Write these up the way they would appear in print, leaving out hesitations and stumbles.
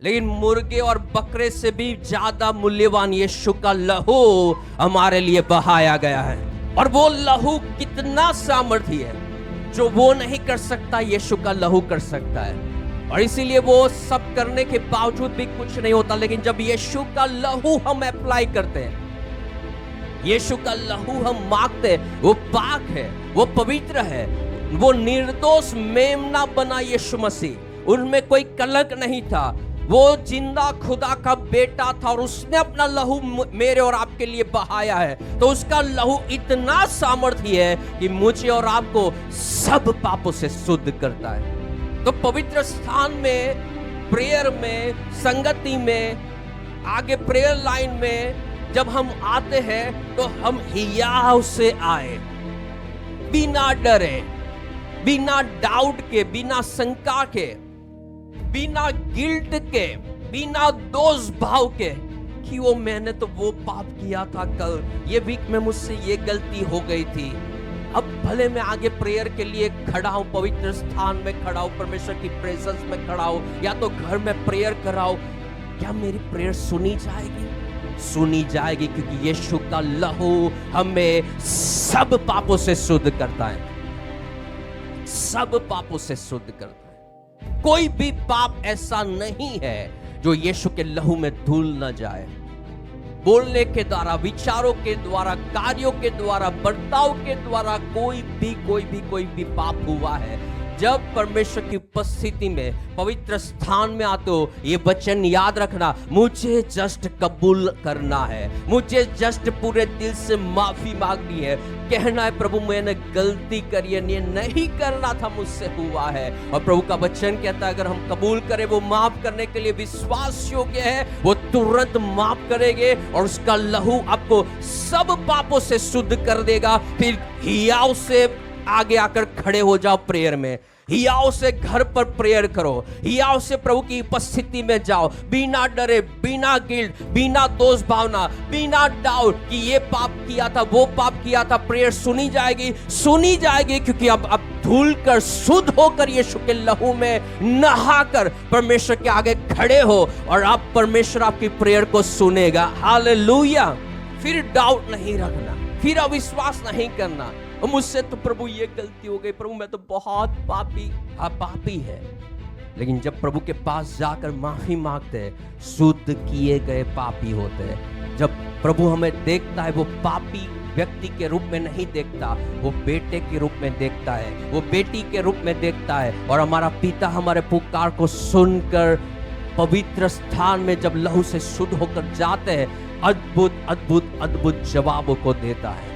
लेकिन मुर्गे और बकरे से भी ज्यादा मूल्यवान यीशु का लहू हमारे लिए बहाया गया है। और वो लहू कितना सामर्थी है, जो वो नहीं कर सकता यीशु का लहू कर सकता है। और इसीलिए वो सब करने के बावजूद भी कुछ नहीं होता। लेकिन जब यीशु का लहू हम अप्लाई करते हैं, यीशु का लहू हम मांगते हैं, वो पाक है, वो पवित्र है, वो निर्दोष मेमना बना यीशु मसीह, उनमें कोई कलंक नहीं था। वो जिंदा खुदा का बेटा था और उसने अपना लहू मेरे और आपके लिए बहाया है। तो उसका लहू इतना सामर्थी है कि मुझे और आपको सब पापों से शुद्ध करता है। तो पवित्र स्थान में, प्रेयर में, संगति में, आगे प्रेयर लाइन में जब हम आते हैं तो हम हियाव से आए, बिना डरे, बिना डाउट के, बिना शंका के, बिना गिल्ट के, बिना दोष भाव के कि वो मैंने तो वो पाप किया था कल, ये वीक में मुझसे ये गलती हो गई थी। अब भले मैं आगे प्रेयर के लिए खड़ा हूं, पवित्र स्थान में खड़ा हूं, परमेश्वर की प्रेजेंस में खड़ा हूं, या तो घर में प्रेयर कर रहा हूं, क्या मेरी प्रेयर सुनी जाएगी? सुनी जाएगी, क्योंकि यीशु का लहू हमें सब पापों से शुद्ध करता है, सब पापों से शुद्ध करता है। कोई भी पाप ऐसा नहीं है जो यीशु के लहू में धुल न जाए। बोलने के द्वारा, विचारों के द्वारा, कार्यों के द्वारा, बर्ताव के द्वारा कोई भी पाप हुआ है, जब परमेश्वर की उपस्थिति में पवित्र स्थान में आते हो, ये वचन याद रखना, मुझे जस्ट कबूल करना है, मुझे जस्ट पूरे दिल से माफी मांगनी है, कहना है प्रभु मैंने गलती करी है, ये नहीं करना था, मुझसे हुआ है। और प्रभु का वचन कहता है अगर हम कबूल करें, वो माफ करने के लिए विश्वास योग्य है, वो तुरंत माफ करेंगे और उसका लहू आपको सब पापों से शुद्ध कर देगा। फिर हियाव से आगे आकर खड़े हो जाओ प्रेयर में, हियाव से घर पर प्रेयर करो, हियाव से प्रभु की उपस्थिति में जाओ, बिना डरे, बिना गिल्ट, बिना दोष भावना, बिना डाउट कि ये पाप किया था, वो पाप किया था। प्रेयर सुनी जाएगी, क्योंकि अब धुल कर, शुद्ध होकर, यीशु के लहू में नहाकर परमेश्वर के आगे खड़े हो और अब परमेश्वर आपकी प्रेयर को सुनेगा। हालेलुया। फिर डाउट नहीं रखना, फिर अविश्वास नहीं करना, मुझसे तो प्रभु ये गलती हो गई, प्रभु मैं तो बहुत पापी है। लेकिन जब प्रभु के पास जाकर माफी मांगते हैं, शुद्ध किए गए पापी होते हैं। जब प्रभु हमें देखता है, वो पापी व्यक्ति के रूप में नहीं देखता, वो बेटे के रूप में देखता है, वो बेटी के रूप में देखता है। और हमारा पिता हमारे पुकार को सुनकर पवित्र स्थान में जब लहू से शुद्ध होकर जाते हैं, अद्भुत जवाबों को देता है।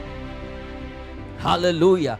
हालेलुया।